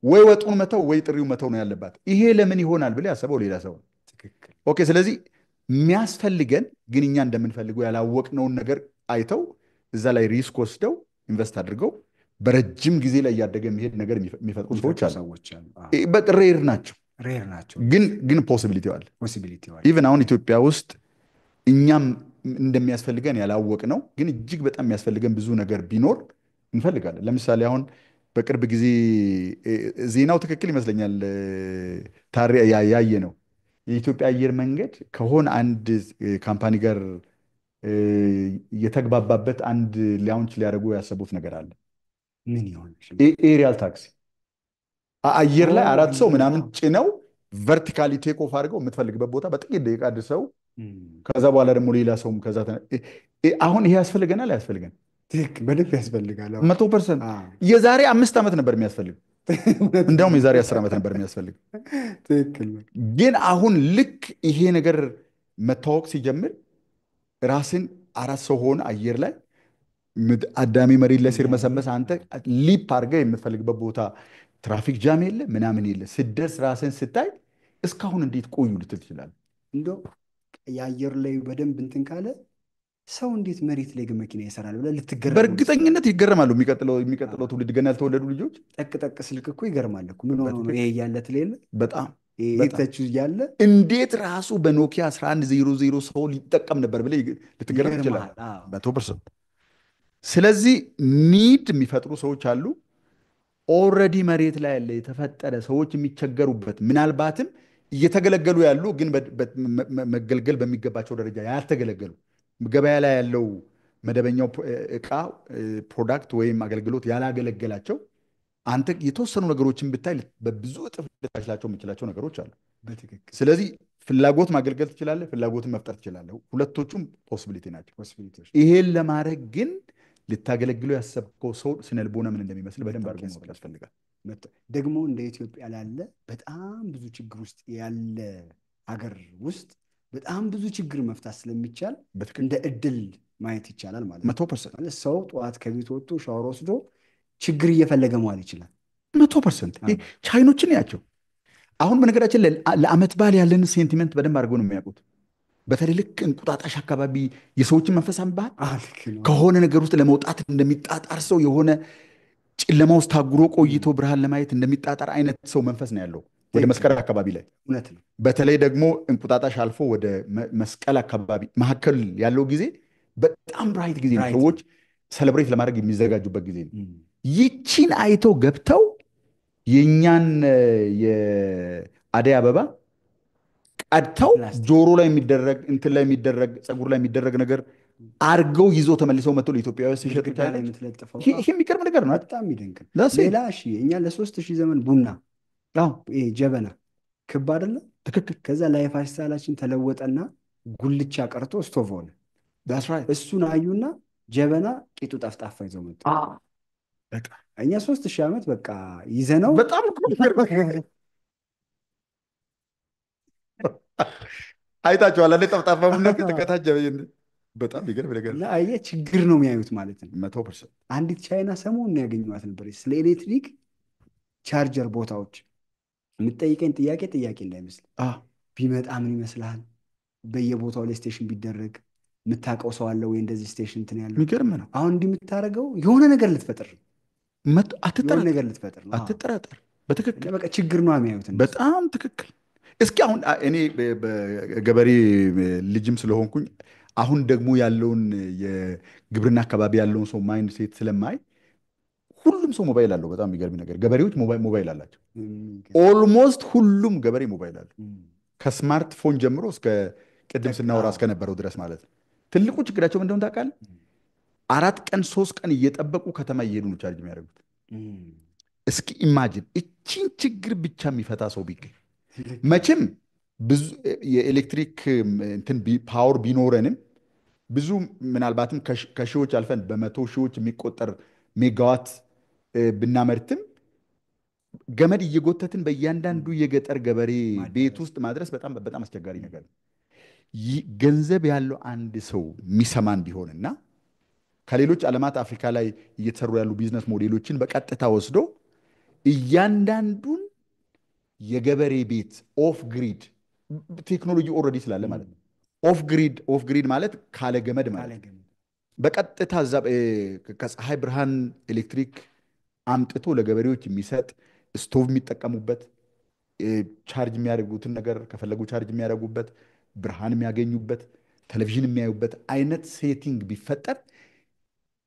ወይ ወጡን መተው ወይ ጥሪው መተው ነው ያለባት። ይሄ ለምን ይሆናል ብሎ ያሰበው ሌላ ሰው ነው። ኦኬ። ስለዚህ የሚያስፈልገን ግን እኛ እንደምንፈልገው ያላወቅነውን ነገር አይተው እዛ ላይ ሪስክ ወስደው ኢንቨስት አድርገው በረጅም ጊዜ ላይ እያደገ የሚሄድ ነገር የሚፈጥሩ ሰዎች አሉ። ሬር ናቸው፣ ግን ፖሲቢሊቲ አለ። ኢቨን አሁን ኢትዮጵያ ውስጥ እኛም እንደሚያስፈልገን ያላወቅነው ግን እጅግ በጣም የሚያስፈልገን ብዙ ነገር ቢኖር እንፈልጋለን። ለምሳሌ አሁን በቅርብ ጊዜ ዜናው ትክክል ይመስለኛል ያየ ነው። የኢትዮጵያ አየር መንገድ ከሆነ አንድ ካምፓኒ ጋር የተግባባበት አንድ ላውንች ሊያደርጉ ያሰቡት ነገር አለ። ምን ይሆን? ኤሪያል ታክሲ አየር ላይ 4 ሰው ምናምን ጭነው ቨርቲካሊ ቴክ ኦፍ አድርገው የምትፈልግበት ቦታ በጥቂት ደቂቃ አድርሰው ከዛ በኋላ ደግሞ ሌላ ሰውም ከዛ አሁን ይሄ ያስፈልገናል አያስፈልገን? በደንብ ያስፈልጋል። 100%። የዛሬ 5 ዓመት ነበር የሚያስፈልግ፣ እንደውም የዛሬ 10 ዓመት ነበር የሚያስፈልግ። ግን አሁን ልክ ይሄ ነገር መታወቅ ሲጀምር ራስን 4 ሰው ሆነ አየር ላይ አዳሚ መሬት ላይ ሲርመሰመስ አንተ ሊፕ አድርገህ የምትፈልግበት ቦታ ትራፊክ ጃም የለ ምናምን የለ ስደርስ ራስን ስታይ እስካሁን እንዴት ቆዩ ልትል ትችላለህ። እንደው የአየር ላይ በደንብ እንትን ካለ ሰው እንዴት መሬት ላይ ግን መኪና ይሰራል ብለህ ልትገረም። በእርግጠኝነት ይገረማሉ። የሚቀጥለው ትውልድ ገና ያልተወለዱ ልጆች ጠቅ ስልክ እኮ ይገርማል እኮ ምን ሆኖ ነው ይሄ እያለ ትሌለ በጣም ተች እያለ እንዴት ራሱ በኖኪያ 1100 ሰው ሊጠቀም ነበር ብለህ ልትገረም ይችላል። 100%። ስለዚህ ኒድ የሚፈጥሩ ሰዎች አሉ። ኦልሬዲ መሬት ላይ ያለ የተፈጠረ ሰዎች የሚቸገሩበት ምናልባትም እየተገለገሉ ያሉ ግን መገልገል በሚገባቸው ደረጃ ያልተገለገሉ ገበያ ላይ ያለው መደበኛው እቃ ፕሮዳክት ወይም አገልግሎት ያላገለገላቸው አንተ የተወሰኑ ነገሮችን ብታይ በብዙ እጥፍ ልታችላቸው የምችላቸው ነገሮች አሉ። በትክክል ስለዚህ ፍላጎት ማገልገል ትችላለህ፣ ፍላጎትን መፍጠር ትችላለህ። ሁለቶቹም ፖሲቢሊቲ ናቸው። ፖሲቢሊቲዎች ይሄን ለማድረግ ግን ልታገለግለው ያሰብከው ሰው ስነልቦና ምን እንደሚመስል በደንብ አድርጎ ማወቅ ያስፈልጋል። ደግሞ እንደ ኢትዮጵያ ላለ በጣም ብዙ ችግር ውስጥ ያለ ሀገር ውስጥ በጣም ብዙ ችግር መፍታት ስለሚቻል እንደ እድል ማየት ይቻላል ማለት ነው። 100% ማለት ሰው ጠዋት ከቤት ወጥቶ ሻወር ወስዶ ችግር እየፈለገ መዋል ይችላል። 100% ቻይኖችን ያቸው አሁን በነገራችን ለአመት በዓል ያለን ሴንቲመንት በደንብ አድርገው ነው የሚያውቁት። በተለይ ልክ እንቁጣጣሽ አካባቢ የሰዎችን መንፈስ አንባል ከሆነ ነገር ውስጥ ለመውጣት እንደሚጣጣር ሰው የሆነ ጨለማ ውስጥ ታጉሮ ቆይቶ ብርሃን ለማየት እንደሚጣጣር አይነት ሰው መንፈስ ነው ያለው ወደ መስቀል አካባቢ ላይ። እውነት ነው። በተለይ ደግሞ እንቁጣጣሽ አልፎ ወደ መስቀል አካባቢ መካከል ያለው ጊዜ በጣም ብራይት ጊዜ ነው። ሰዎች ሰለብሬት ለማድረግ የሚዘጋጁበት ጊዜ ነው። ይቺን አይተው ገብተው የእኛን የአደይ አበባ ቀድተው ጆሮ ላይ የሚደረግ እንትን ላይ የሚደረግ ፀጉር ላይ የሚደረግ ነገር አርገው ይዘው ተመልሰው መጥተው ለኢትዮጵያውያን ሲሸጡ ይሄ የሚገርም ነገር ነው። በጣም ይደንቅ። ሌላ እኛ ለ3000 ዘመን ቡና ጀበና ክብ አይደለም? ትክክል። ከዛ ላይፍ ስታይላችን ተለወጠና ጉልቻ ቀርቶ ስቶቭ ሆነ። እሱን አዩና ጀበና ቂጡ ጠፍጣፋ ይዘው መጡ። እኛ 3000 ዓመት በቃ ይዘነው በጣም አይታችኋል አይደል? ጠፍጣፋ ቡና ከተከታጀ በጣም ይገርም ነገር እና አየህ ችግር ነው የሚያዩት ማለት ነው። 100%። አንዲት ቻይና ሰሞኑን ያገኘኋት ነበር ስለ ኤሌክትሪክ ቻርጀር ቦታዎች የምትጠይቀኝ ጥያቄ እንዳይመስል ቢመጣ ምን ይመስልሃል? በየቦታው ላይ ስቴሽን ቢደረግ የምታውቀው ሰው አለ ወይ እንደዚህ ስቴሽን እንትን ያለው? የሚገርም ነው። አሁን እንዲህ የምታደርገው የሆነ ነገር ልትፈጥር ነው። የሆነ ነገር ልትፈጥር ነው። አትጠራጠር። በትክክል በቃ ችግር ነው የሚያዩት። በጣም ትክክል። እስኪ አሁን እኔ ገበሬ ልጅም ስለሆንኩኝ አሁን ደግሞ ያለውን የግብርና አካባቢ ያለውን ሰው ማይንድ ሴት ስለማይ ሁሉም ሰው ሞባይል አለው። በጣም የሚገርም ነገር ገበሬዎች ሞባይል አላቸው። ኦልሞስት ሁሉም ገበሬ ሞባይል አለው። ከስማርትፎን ጀምሮ እስከ ቅድም ስናወራ እስከነበረው ድረስ ማለት ነው። ትልቁ ችግራቸው ምን እንደሆነ ታውቃለህ? 4 ቀን 3 ቀን እየጠበቁ ከተማ እየሄዱ ነው ቻርጅ የሚያደርጉት። እስኪ ኢማጂን እቺን ችግር ብቻ የሚፈታ ሰው ቢገኝ መቼም ብዙ የኤሌክትሪክ እንትን ፓወር ቢኖረንም ብዙ ምናልባትም ከሺዎች አልፈን በመቶ ሺዎች የሚቆጠር ሜጋዋት ብናመርትም ገመድ እየጎተትን በእያንዳንዱ የገጠር ገበሬ ቤት ውስጥ ማድረስ በጣም አስቸጋሪ ነገር ነው። ገንዘብ ያለው አንድ ሰው የሚሰማን ቢሆንና ከሌሎች ዓለማት አፍሪካ ላይ እየተሰሩ ያሉ ቢዝነስ ሞዴሎችን በቀጥታ ወስዶ እያንዳንዱን የገበሬ ቤት ኦፍ ግሪድ ቴክኖሎጂ ኦልሬዲ ስላለ ማለት ነው። ኦፍ ግሪድ ማለት ካለ ገመድ ማለት በቀጥታ እዛ ከፀሐይ ብርሃን ኤሌክትሪክ አምጥቶ ለገበሬዎች የሚሰጥ ስቶቭ የሚጠቀሙበት ቻርጅ የሚያደርጉትን ነገር ከፈለጉ ቻርጅ የሚያደርጉበት ብርሃን የሚያገኙበት ቴሌቪዥን የሚያዩበት አይነት ሴቲንግ ቢፈጠር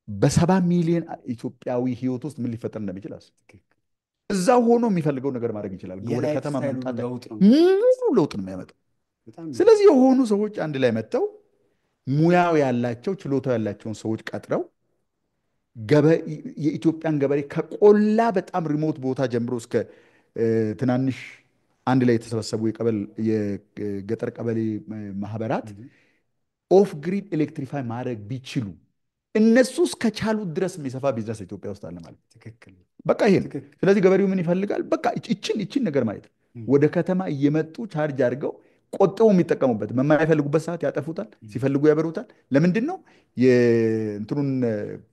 በ70 ሚሊዮን ኢትዮጵያዊ ህይወት ውስጥ ምን ሊፈጠር እንደሚችል አስብ። እዛ ሆኖ የሚፈልገው ነገር ማድረግ ይችላል። ወደ ከተማ መምጣት ሙሉ ለውጥ ነው የሚያመጣው። ስለዚህ የሆኑ ሰዎች አንድ ላይ መጥተው ሙያው ያላቸው ችሎታው ያላቸውን ሰዎች ቀጥረው የኢትዮጵያን ገበሬ ከቆላ በጣም ሪሞት ቦታ ጀምሮ እስከ ትናንሽ አንድ ላይ የተሰበሰቡ የገጠር ቀበሌ ማህበራት ኦፍ ግሪድ ኤሌክትሪፋይ ማድረግ ቢችሉ እነሱ እስከቻሉት ድረስ የሚሰፋ ቢዝነስ ኢትዮጵያ ውስጥ አለ ማለት ነው። በቃ ይሄ ነው። ስለዚህ ገበሬው ምን ይፈልጋል? በቃ ይችን ነገር ማየት ወደ ከተማ እየመጡ ቻርጅ አድርገው ቆጥበው የሚጠቀሙበት፣ በማይፈልጉበት ሰዓት ያጠፉታል፣ ሲፈልጉ ያበሩታል። ለምንድን ነው? የእንትኑን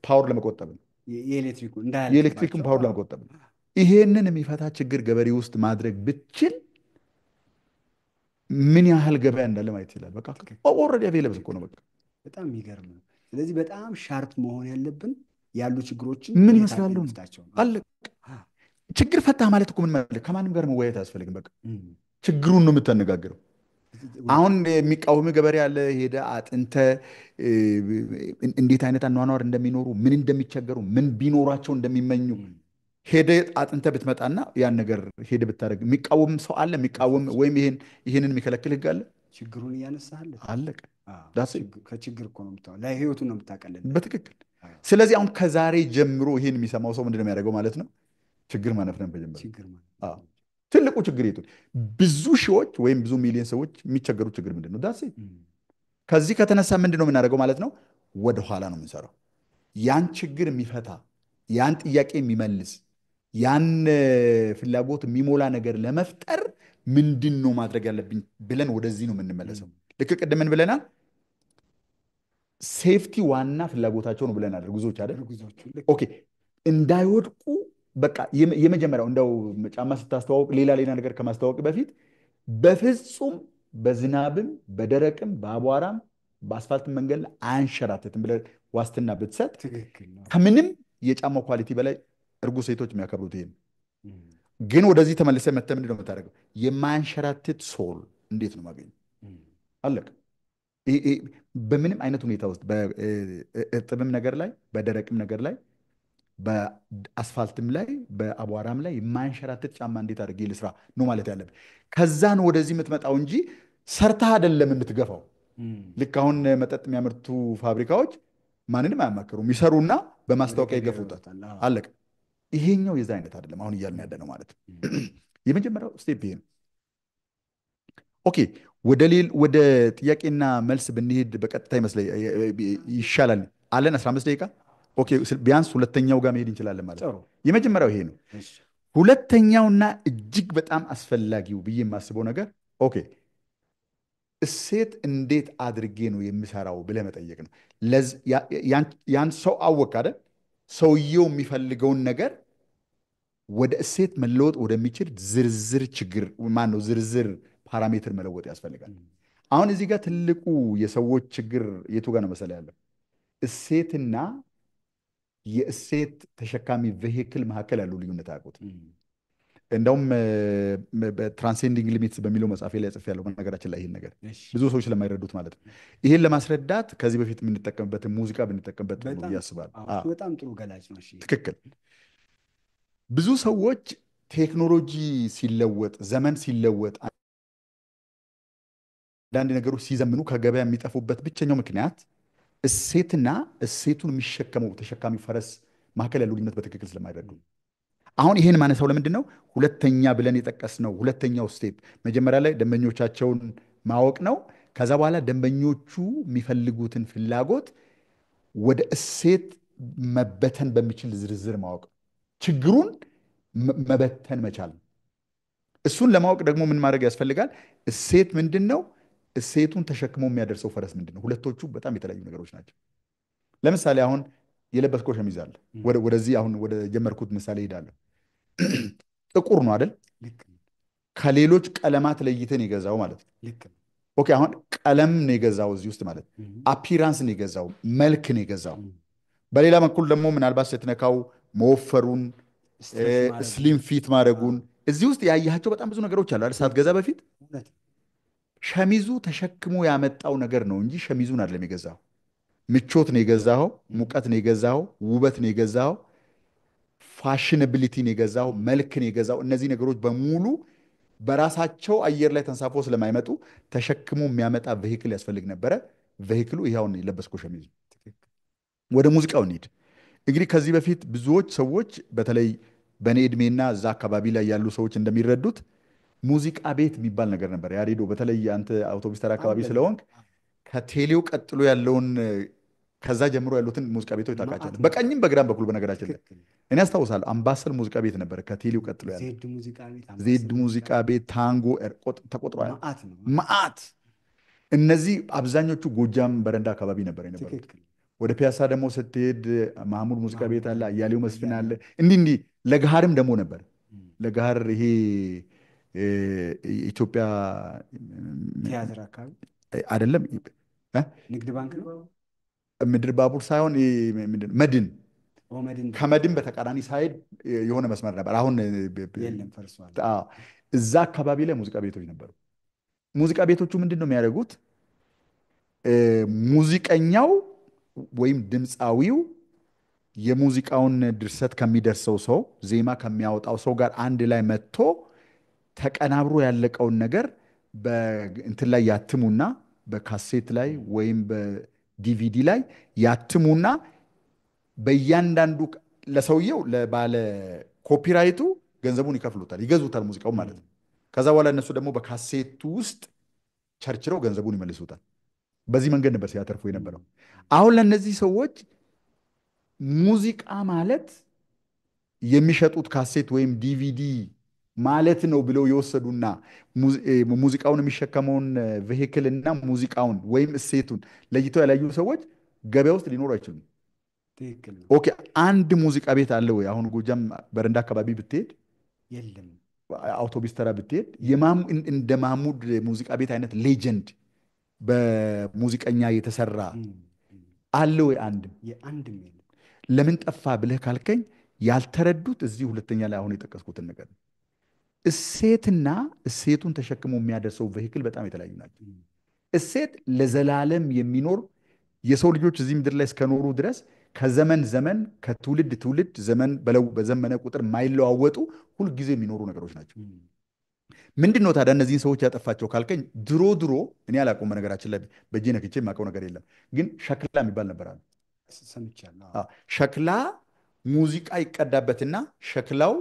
ፓወር ለመቆጠብ ነው። የኤሌክትሪክን ፓወር ለመቆጠብ ነው። ይሄንን የሚፈታ ችግር ገበሬ ውስጥ ማድረግ ብችል ምን ያህል ገበያ እንዳለ ማየት ይችላል። በቃ ኦልሬዲ አቬለብል እኮ ነው። በቃ በጣም የሚገርም ነው። ስለዚህ በጣም ሻርፕ መሆን ያለብን ያሉ ችግሮችን ምን ይመስላሉ አለ። ችግር ፈታ ማለት እኮ ምን ማለት ከማንም ጋር መወያየት አያስፈልግም። በቃ ችግሩን ነው የምታነጋግረው። አሁን የሚቃወም ገበሬ ያለ ሄደ አጥንተ እንዴት አይነት አኗኗር እንደሚኖሩ ምን እንደሚቸገሩ ምን ቢኖራቸው እንደሚመኙ ሄደ አጥንተ ብትመጣና ያን ነገር ሄደ ብታደርግ የሚቃወም ሰው አለ? የሚቃወም በፍጹም ወይም ይሄንን የሚከለክል ህግ አለ? ችግሩን እያነሳህለት አለቀ። አዎ፣ ዳሴ ከችግር እኮ ነው የምታወራው። ለህይወቱን ነው የምታቀልለት። በትክክል። አዎ፣ ስለዚህ አሁን ከዛሬ ጀምሮ ይሄን የሚሰማው ሰው ምንድነው የሚያደርገው ማለት ነው? ችግር ማነፍነፍ በጀመረ። ችግር ማለት አዎ። ትልቁ ችግር የቱ? ብዙ ሺዎች ወይም ብዙ ሚሊዮን ሰዎች የሚቸገሩት ችግር ምንድን ነው? ዳሴ ከዚህ ከተነሳ ምንድን ነው የምናደርገው ማለት ነው? ወደኋላ ነው የምንሰራው። ያን ችግር የሚፈታ ያን ጥያቄ የሚመልስ ያን ፍላጎት የሚሞላ ነገር ለመፍጠር ምንድን ነው ማድረግ ያለብኝ ብለን ወደዚህ ነው የምንመለሰው። ልክ ቅድም ምን ብለናል? ሴፍቲ ዋና ፍላጎታቸው ነው ብለናል እርጉዞች አይደል? እርጉዞቹ ልክ ኦኬ። እንዳይወድቁ በቃ የመጀመሪያው እንደው ጫማ ስታስተዋውቅ ሌላ ነገር ከማስተዋወቅ በፊት በፍጹም በዝናብም በደረቅም በአቧራም በአስፋልትም መንገድ ላይ አንሸራተትም ብለህ ዋስትና ብትሰጥ ትክክል ነው። ከምንም የጫማው ኳሊቲ በላይ እርጉዝ ሴቶች የሚያከብሩት ይሄ ነው። ግን ወደዚህ ተመልሰህ መተህ ምንድን ነው የምታደርገው? የማያንሸራትት ሶል እንዴት ነው ማገኘው? አለቀ። በምንም አይነት ሁኔታ ውስጥ በእርጥብም ነገር ላይ በደረቅም ነገር ላይ በአስፋልትም ላይ በአቧራም ላይ የማያንሸራትት ጫማ እንዴት አድርጌ ልስራ ነው ማለት ያለብህ። ከዛ ነው ወደዚህ የምትመጣው እንጂ ሰርተህ አይደለም የምትገፋው። ልክ አሁን መጠጥ የሚያመርቱ ፋብሪካዎች ማንንም አያማክሩም፣ ይሰሩና በማስታወቂያ ይገፉታል። አለቀ። ይሄኛው የዛ አይነት አይደለም አሁን እያልን ያለ ነው ማለት ነው። የመጀመሪያው ስቴፕ ይሄ ነው። ኦኬ፣ ወደ ጥያቄና መልስ ብንሄድ በቀጥታ ይሻላል። አለን 15 ደቂቃ። ኦኬ፣ ቢያንስ ሁለተኛው ጋር መሄድ እንችላለን ማለት ነው። የመጀመሪያው ይሄ ነው። ሁለተኛውና እጅግ በጣም አስፈላጊው ብዬ የማስበው ነገር ኦኬ፣ እሴት እንዴት አድርጌ ነው የምሰራው ብለህ መጠየቅ ነው። ያን ሰው አወቅ አይደል? ሰውየው የሚፈልገውን ነገር ወደ እሴት መለወጥ ወደሚችል ዝርዝር ችግር ማነው ዝርዝር ፓራሜትር መለወጥ ያስፈልጋል። አሁን እዚህ ጋር ትልቁ የሰዎች ችግር የቱ ጋር ነው መሰለህ ያለው? እሴትና የእሴት ተሸካሚ ቬሂክል መካከል ያለው ልዩነት አያውቁት። እንደውም በትራንሴንዲንግ ሊሚትስ በሚለው መጽሐፌ ላይ ጽፌያለሁ። በነገራችን ላይ ይህን ነገር ብዙ ሰዎች ስለማይረዱት ማለት ነው። ይህን ለማስረዳት ከዚህ በፊት የምንጠቀምበትን ሙዚቃ ብንጠቀምበት ጥሩ ነው ብዬ አስባለሁ። በጣም ጥሩ ገላጭ ነው። ትክክል። ብዙ ሰዎች ቴክኖሎጂ ሲለወጥ፣ ዘመን ሲለወጥ፣ አንዳንድ ነገሮች ሲዘምኑ ከገበያ የሚጠፉበት ብቸኛው ምክንያት እሴትና እሴቱን የሚሸከመው ተሸካሚ ፈረስ መካከል ያለው ልዩነት በትክክል ስለማይረዱ። አሁን ይህን ማነሳው ለምንድን ነው? ሁለተኛ ብለን የጠቀስነው ሁለተኛው ስቴፕ መጀመሪያ ላይ ደንበኞቻቸውን ማወቅ ነው። ከዛ በኋላ ደንበኞቹ የሚፈልጉትን ፍላጎት ወደ እሴት መበተን በሚችል ዝርዝር ማወቅ፣ ችግሩን መበተን መቻል። እሱን ለማወቅ ደግሞ ምን ማድረግ ያስፈልጋል? እሴት ምንድን ነው? እሴቱን ተሸክሞ የሚያደርሰው ፈረስ ምንድን ነው? ሁለቶቹ በጣም የተለያዩ ነገሮች ናቸው። ለምሳሌ አሁን የለበስከው ሸሚዝ አለ። ወደዚህ አሁን ወደ ጀመርኩት ምሳሌ ሄዳለሁ። ጥቁር ነው አይደል? ከሌሎች ቀለማት ለይተን የገዛው ማለት ነው። ኦኬ፣ አሁን ቀለም ነው የገዛው እዚህ ውስጥ ማለት አፒራንስ ነው የገዛው፣ መልክ ነው የገዛው። በሌላ በኩል ደግሞ ምናልባት ስትነካው መወፈሩን፣ ስሊም ፊት ማድረጉን እዚህ ውስጥ ያያቸው በጣም ብዙ ነገሮች አሉ አይደል? ሳትገዛ በፊት ሸሚዙ ተሸክሞ ያመጣው ነገር ነው እንጂ ሸሚዙን አይደለም የገዛው። ምቾት ነው የገዛው፣ ሙቀት ነው የገዛው፣ ውበት ነው የገዛው፣ ፋሽነብሊቲ ነው የገዛው፣ መልክ ነው የገዛው። እነዚህ ነገሮች በሙሉ በራሳቸው አየር ላይ ተንሳፎ ስለማይመጡ ተሸክሞ የሚያመጣ ቬሂክል ያስፈልግ ነበረ። ቬሂክሉ ይኸውን የለበስከው ሸሚዝ። ወደ ሙዚቃው እንሂድ። እንግዲህ ከዚህ በፊት ብዙዎች ሰዎች በተለይ በእኔ ዕድሜና እዛ አካባቢ ላይ ያሉ ሰዎች እንደሚረዱት ሙዚቃ ቤት የሚባል ነገር ነበር። ያሬዶ፣ በተለይ አንተ አውቶቡስ ተራ አካባቢ ስለሆንክ ከቴሌው ቀጥሎ ያለውን ከዛ ጀምሮ ያሉትን ሙዚቃ ቤቶች ታውቃቸዋለህ። በቀኝም በግራም በኩል በነገራችን ላይ እኔ አስታውሳለሁ። አምባሰል ሙዚቃ ቤት ነበረ ከቴሌው ቀጥሎ ያለ። ዜድ ሙዚቃ ቤት፣ ታንጎ ተቆጥሯል። መዓት። እነዚህ አብዛኞቹ ጎጃም በረንዳ አካባቢ ነበር የነበሩት። ወደ ፒያሳ ደግሞ ስትሄድ ማህሙድ ሙዚቃ ቤት አለ፣ አያሌው መስፍን አለ። እንዲህ ለገሃርም ደግሞ ነበር። ለገሃር ይሄ ኢትዮጵያ ቲያትር አካባቢ አይደለም፣ ንግድ ባንክ ነው። ምድር ባቡር ሳይሆን መድን፣ ከመድን በተቃራኒ ሳይድ የሆነ መስመር ነበር። አሁን ፈርሷል። እዛ አካባቢ ላይ ሙዚቃ ቤቶች ነበሩ። ሙዚቃ ቤቶቹ ምንድን ነው የሚያደርጉት? ሙዚቀኛው ወይም ድምፃዊው የሙዚቃውን ድርሰት ከሚደርሰው ሰው ዜማ ከሚያወጣው ሰው ጋር አንድ ላይ መጥቶ ተቀናብሮ ያለቀውን ነገር በእንትን ላይ ያትሙና በካሴት ላይ ወይም በዲቪዲ ላይ ያትሙና በእያንዳንዱ ለሰውየው ለባለ ኮፒራይቱ ገንዘቡን ይከፍሉታል፣ ይገዙታል ሙዚቃውን ማለት ነው። ከዛ በኋላ እነሱ ደግሞ በካሴቱ ውስጥ ቸርችረው ገንዘቡን ይመልሱታል። በዚህ መንገድ ነበር ሲያተርፉ የነበረው። አሁን ለእነዚህ ሰዎች ሙዚቃ ማለት የሚሸጡት ካሴት ወይም ዲቪዲ ማለት ነው ብለው የወሰዱና ሙዚቃውን የሚሸከመውን ቬሂክል እና ሙዚቃውን ወይም እሴቱን ለይተው ያላዩ ሰዎች ገበያ ውስጥ ሊኖሩ አይችሉም። ትክክል ነው። ኦኬ፣ አንድ ሙዚቃ ቤት አለ ወይ? አሁን ጎጃም በረንዳ አካባቢ ብትሄድ፣ የለም። አውቶቢስ ተራ ብትሄድ እንደ ማህሙድ ሙዚቃ ቤት አይነት ሌጀንድ በሙዚቀኛ የተሰራ አለ ወይ? አንድም የአንድም የለም። ለምን ጠፋ ብለህ ካልከኝ ያልተረዱት እዚህ ሁለተኛ ላይ አሁን የጠቀስኩትን ነገር ነው። እሴትና እሴቱን ተሸክሞ የሚያደርሰው ቬሂክል በጣም የተለያዩ ናቸው። እሴት ለዘላለም የሚኖር የሰው ልጆች እዚህ ምድር ላይ እስከኖሩ ድረስ ከዘመን ዘመን ከትውልድ ትውልድ ዘመን በዘመነ ቁጥር የማይለዋወጡ ሁልጊዜ የሚኖሩ ነገሮች ናቸው። ምንድን ነው ታዲያ እነዚህን ሰዎች ያጠፋቸው ካልከኝ፣ ድሮ ድሮ እኔ አላውቀውም፣ በነገራችን ላይ በእጄ ነክቼ የማውቀው ነገር የለም፣ ግን ሸክላ የሚባል ነበር አለ። ሰምቻለሁ። ሸክላ ሙዚቃ ይቀዳበትና ሸክላው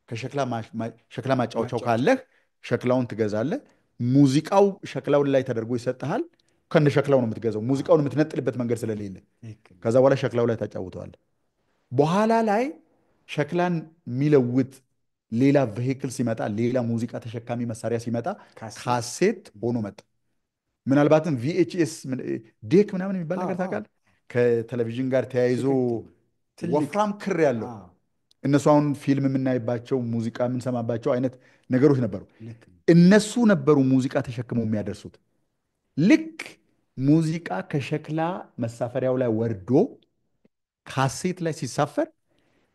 ሸክላ ማጫወቻው ካለህ ሸክላውን ትገዛለህ። ሙዚቃው ሸክላው ላይ ተደርጎ ይሰጥሃል። ከነ ሸክላው ነው የምትገዛው፣ ሙዚቃውን የምትነጥልበት መንገድ ስለሌለ። ከዛ በኋላ ሸክላው ላይ ታጫውተዋለህ። በኋላ ላይ ሸክላን የሚለውጥ ሌላ ቬሂክል ሲመጣ፣ ሌላ ሙዚቃ ተሸካሚ መሳሪያ ሲመጣ ካሴት ሆኖ መጣ። ምናልባትም ቪኤችኤስ ዴክ ምናምን የሚባል ነገር ታውቃለህ? ከቴሌቪዥን ጋር ተያይዞ ወፍራም ክር ያለው እነሱ አሁን ፊልም የምናይባቸው ሙዚቃ የምንሰማባቸው አይነት ነገሮች ነበሩ። እነሱ ነበሩ ሙዚቃ ተሸክመው የሚያደርሱት። ልክ ሙዚቃ ከሸክላ መሳፈሪያው ላይ ወርዶ ካሴት ላይ ሲሳፈር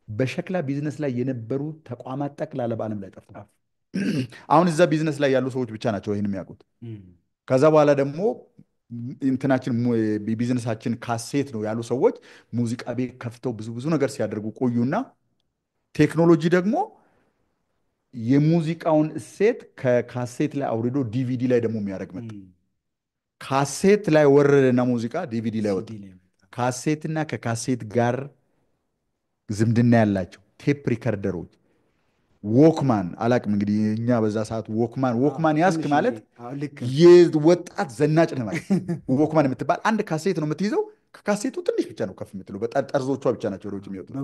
በሸክላ ቢዝነስ ላይ የነበሩ ተቋማት ጠቅላላ በዓለም ላይ ጠፉ። አሁን እዛ ቢዝነስ ላይ ያሉ ሰዎች ብቻ ናቸው ይህን የሚያውቁት። ከዛ በኋላ ደግሞ እንትናችን ቢዝነሳችን ካሴት ነው ያሉ ሰዎች ሙዚቃ ቤት ከፍተው ብዙ ብዙ ነገር ሲያደርጉ ቆዩና ቴክኖሎጂ ደግሞ የሙዚቃውን እሴት ከካሴት ላይ አውርዶ ዲቪዲ ላይ ደግሞ የሚያደርግ መጣ። ካሴት ላይ ወረደና ሙዚቃ ዲቪዲ ላይ ወጣ። ካሴትና ከካሴት ጋር ዝምድና ያላቸው ቴፕ ሪከርደሮች፣ ዎክማን አላቅም እንግዲህ እኛ በዛ ሰዓት ዎክማን ያስክ ማለት የወጣት ዘናጭ ነው ማለት። ዎክማን የምትባል አንድ ካሴት ነው የምትይዘው። ከካሴቱ ትንሽ ብቻ ነው ከፍ የምትለው፣ ጠርዞቿ ብቻ ናቸው ወደ ውጭ የሚወጡት።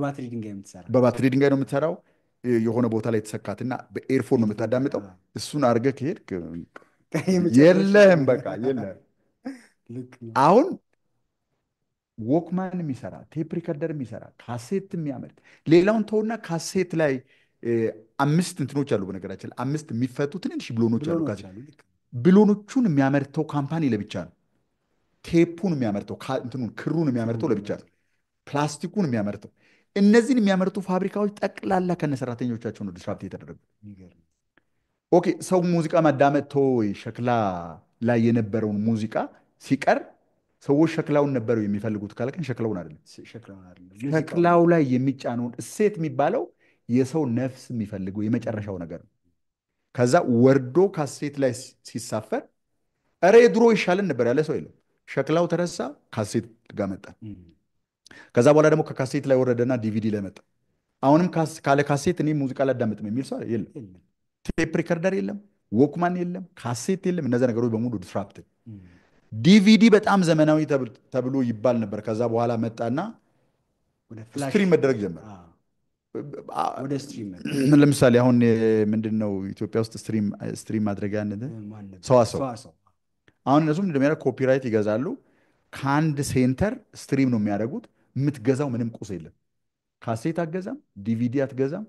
በባትሪ ድንጋይ ነው የምትሰራው። የሆነ ቦታ ላይ የተሰካትና በኤርፎን ነው የምታዳምጠው። እሱን አድርገህ ከሄድክ የለህም፣ በቃ የለህም። አሁን ዎክማን የሚሰራ ቴፕ ሪከርደር የሚሰራ ካሴት የሚያመርት ሌላውን ተውና፣ ካሴት ላይ 5 እንትኖች አሉ። በነገራችን 5 የሚፈቱ ትንንሽ ብሎኖች አሉ። ብሎኖቹን የሚያመርተው ካምፓኒ ለብቻ ነው። ቴፑን የሚያመርተው ክሩን የሚያመርተው ለብቻ ነው። ፕላስቲኩን የሚያመርተው፣ እነዚህን የሚያመርቱ ፋብሪካዎች ጠቅላላ ከነ ሰራተኞቻቸው ነው ዲስራፕት የተደረጉ። ኦኬ፣ ሰው ሙዚቃ ማዳመጥ ተወው። ሸክላ ላይ የነበረውን ሙዚቃ ሲቀር ሰዎች ሸክላውን ነበሩ የሚፈልጉት ካለቀን ሸክላውን አይደለም። ሸክላው ላይ የሚጫነውን እሴት የሚባለው የሰው ነፍስ የሚፈልገው የመጨረሻው ነገር ነው። ከዛ ወርዶ ካሴት ላይ ሲሳፈር እረ ድሮ ይሻለን ነበር ያለ ሰው የለም። ሸክላው ተረሳ፣ ካሴት ጋር መጣ። ከዛ በኋላ ደግሞ ከካሴት ላይ ወረደና ዲቪዲ ላይ መጣ። አሁንም ካለ ካሴት እኔ ሙዚቃ ላዳምጥም የሚል ሰው የለም። ቴፕ ሪከርደር የለም፣ ዎክማን የለም፣ ካሴት የለም። እነዚያ ነገሮች በሙሉ ዲስራፕትድ። ዲቪዲ በጣም ዘመናዊ ተብሎ ይባል ነበር። ከዛ በኋላ መጣና ስትሪም መደረግ ጀመረ። ለምሳሌ አሁን ምንድን ነው ኢትዮጵያ ውስጥ ስትሪም ማድረጊያ ሰዋሰው። አሁን እነሱም እንደሚያ ኮፒራይት ይገዛሉ። ከአንድ ሴንተር ስትሪም ነው የሚያደርጉት። የምትገዛው ምንም ቁስ የለም። ካሴት አትገዛም፣ ዲቪዲ አትገዛም፣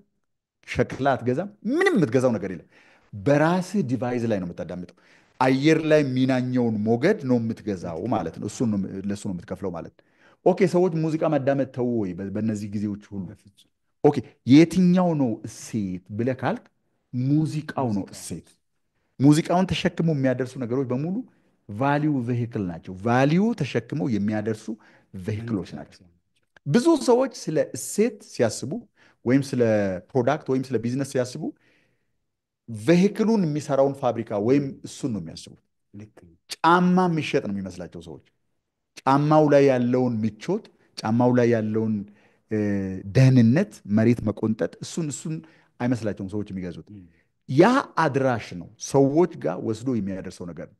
ሸክላ አትገዛም። ምንም የምትገዛው ነገር የለም። በራስህ ዲቫይዝ ላይ ነው የምታዳምጠው። አየር ላይ የሚናኘውን ሞገድ ነው የምትገዛው ማለት ነው። ለእሱ ነው የምትከፍለው ማለት ነው። ኦኬ፣ ሰዎች ሙዚቃ ማዳመጥ ተው ወይ? በእነዚህ ጊዜዎች ሁሉ ኦኬ፣ የትኛው ነው እሴት ብለህ ካልክ ሙዚቃው ነው እሴት። ሙዚቃውን ተሸክመው የሚያደርሱ ነገሮች በሙሉ ቫሊዩ ቬሂክል ናቸው። ቫሊዩ ተሸክመው የሚያደርሱ ቬሂክሎች ናቸው። ብዙ ሰዎች ስለ እሴት ሲያስቡ ወይም ስለ ፕሮዳክት ወይም ስለ ቢዝነስ ሲያስቡ ቬሂክሉን የሚሰራውን ፋብሪካ ወይም እሱን ነው የሚያስቡት። ልክ ነው። ጫማ የሚሸጥ ነው የሚመስላቸው ሰዎች። ጫማው ላይ ያለውን ምቾት፣ ጫማው ላይ ያለውን ደህንነት፣ መሬት መቆንጠጥ፣ እሱን አይመስላቸውም ሰዎች የሚገዙት። ያ አድራሽ ነው ሰዎች ጋር ወስዶ የሚያደርሰው ነገር ነው።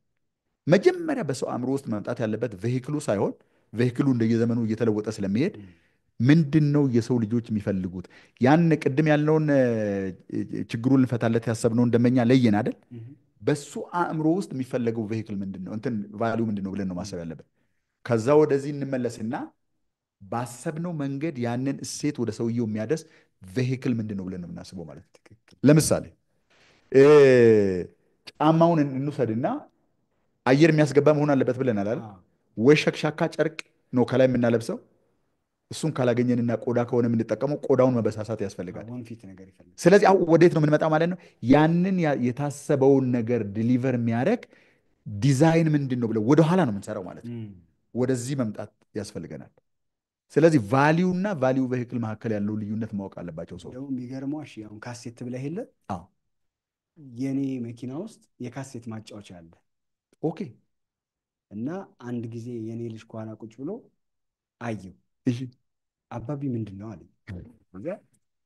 መጀመሪያ በሰው አእምሮ ውስጥ መምጣት ያለበት ቬሂክሉ ሳይሆን ቬሂክሉ እንደየዘመኑ እየተለወጠ ስለሚሄድ ምንድን ነው የሰው ልጆች የሚፈልጉት? ያን ቅድም ያለውን ችግሩን ልንፈታለት ያሰብነውን ደንበኛ ለየን አይደል? በሱ አእምሮ ውስጥ የሚፈለገው ቬሂክል ምንድን ነው፣ እንትን ቫሊዩ ምንድን ነው ብለን ነው ማሰብ ያለብን። ከዛ ወደዚህ እንመለስና ባሰብነው መንገድ ያንን እሴት ወደ ሰውየው የሚያደርስ ቬሂክል ምንድን ነው ብለን ነው የምናስበው ማለት ነው። ለምሳሌ ጫማውን እንውሰድና አየር የሚያስገባ መሆን አለበት ብለናል አይደል? ወይ ሸክሻካ ጨርቅ ነው ከላይ የምናለብሰው። እሱን ካላገኘንና ቆዳ ከሆነ የምንጠቀመው ቆዳውን መበሳሳት ያስፈልጋል። ወንፊት ነገር ይፈልጋል። ስለዚህ አሁን ወዴት ነው የምንመጣው ማለት ነው? ያንን የታሰበውን ነገር ዲሊቨር የሚያደርግ ዲዛይን ምንድን ነው ብለው ወደኋላ ነው የምንሰራው ማለት ነው። ወደዚህ መምጣት ያስፈልገናል። ስለዚህ ቫሊዩ እና ቫሊዩ ቬሂክል መካከል ያለው ልዩነት ማወቅ አለባቸው ሰው። ደግሞ የሚገርመው እሺ፣ አሁን ካሴት ብለህ የለ የኔ መኪና ውስጥ የካሴት ማጫወቻ አለ። ኦኬ። እና አንድ ጊዜ የኔ ልጅ ከኋላ ቁጭ ብሎ አየው። እሺ አባቢ ምንድን ነው አለኝ።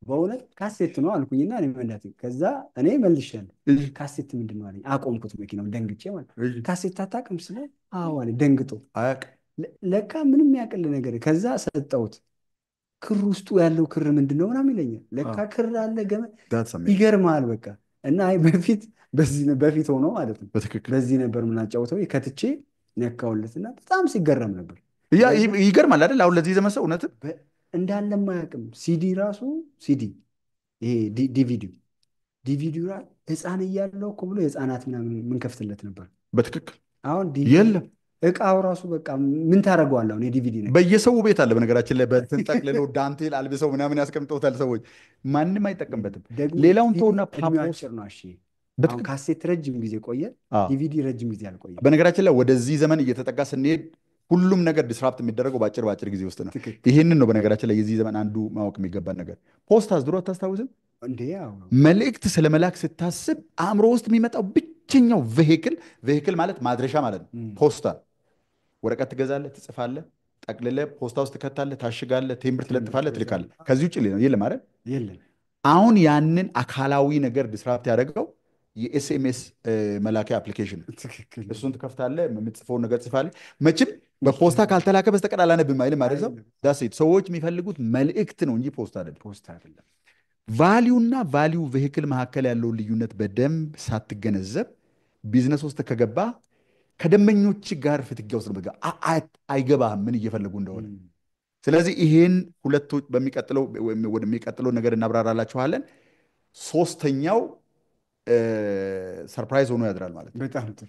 በእውነት ካሴት ነው አልኩኝና እኔ መንዳት ከዛ እኔ መልሻለሁ። ካሴት ምንድን ነው አለኝ። አቆምኩት መኪናውን ደንግጬ ማለት ካሴት አታውቅም ስለ አዎ አለኝ ደንግጦ። ለካ ምንም ያቅል ነገር ከዛ ሰጠሁት። ክር ውስጡ ያለው ክር ምንድን ነው ምናምን ይለኛል። ለካ ክር አለ ገመድ ይገርማል በቃ። እና አይ በፊት ሆኖ ማለት ነው በዚህ ነበር የምናጫውተው። ከትቼ ነካውለትና በጣም ሲገረም ነበር። ይገርማል አይደል? አሁን ለዚህ ዘመን ሰው እውነትም እንዳለም አያውቅም። ሲዲ ራሱ ሲዲ ይሄ ዲቪዲው ህፃን እያለው እኮ ብሎ የህፃናት ምናምን የምንከፍትለት ነበር። በትክክል አሁን የለም እቃው ራሱ በቃ ምን ታደርገዋለህ? አሁን የዲቪዲ ነው በየሰው ቤት አለ። በነገራችን ላይ በተንጠቅልለው ዳንቴል አልብሰው ምናምን ያስቀምጠውታል ሰዎች። ማንም አይጠቀምበትም። ሌላውን ተውና ፓፖችር ነው። እሺ አሁን ካሴት ረጅም ጊዜ ቆየ፣ ዲቪዲ ረጅም ጊዜ አልቆየም። በነገራችን ላይ ወደዚህ ዘመን እየተጠጋ ስንሄድ ሁሉም ነገር ዲስራፕት የሚደረገው በአጭር ጊዜ ውስጥ ነው። ይህንን ነው በነገራችን ላይ የዚህ ዘመን አንዱ ማወቅ የሚገባን ነገር። ፖስታስ ድሮ አታስታውስም? መልእክት ስለ መላክ ስታስብ አእምሮ ውስጥ የሚመጣው ብቸኛው ቬሂክል ማለት ማድረሻ ማለት ነው። ፖስታ ወረቀት ትገዛለህ፣ ትጽፋለህ፣ ጠቅልለህ ፖስታ ውስጥ ትከታለህ፣ ታሽጋለህ፣ ቴምብር ትለጥፋለህ፣ ትልካለህ። ከዚህ ውጭ የለም አይደል? አሁን ያንን አካላዊ ነገር ዲስራፕት ያደረገው የኤስኤምኤስ መላኪያ አፕሊኬሽን። እሱን ትከፍታለህ፣ የምትጽፈውን ነገር ጽፋለህ። መቼም በፖስታ ካልተላከ በስተቀር አላነብም አይልም አይደል? ሰዎች የሚፈልጉት መልእክት ነው እንጂ ፖስታ አይደለም። ቫሊዩና ቫሊዩ ቬሂክል መካከል ያለውን ልዩነት በደንብ ሳትገነዘብ ቢዝነስ ውስጥ ከገባ ከደንበኞች ጋር ፍትጊያ ውስጥ አይገባህም ምን እየፈለጉ እንደሆነ። ስለዚህ ይሄን ሁለቶች ወደሚቀጥለው ነገር እናብራራላችኋለን። ሶስተኛው ሰርፕራይዝ ሆኖ ያድራል ማለት ነው።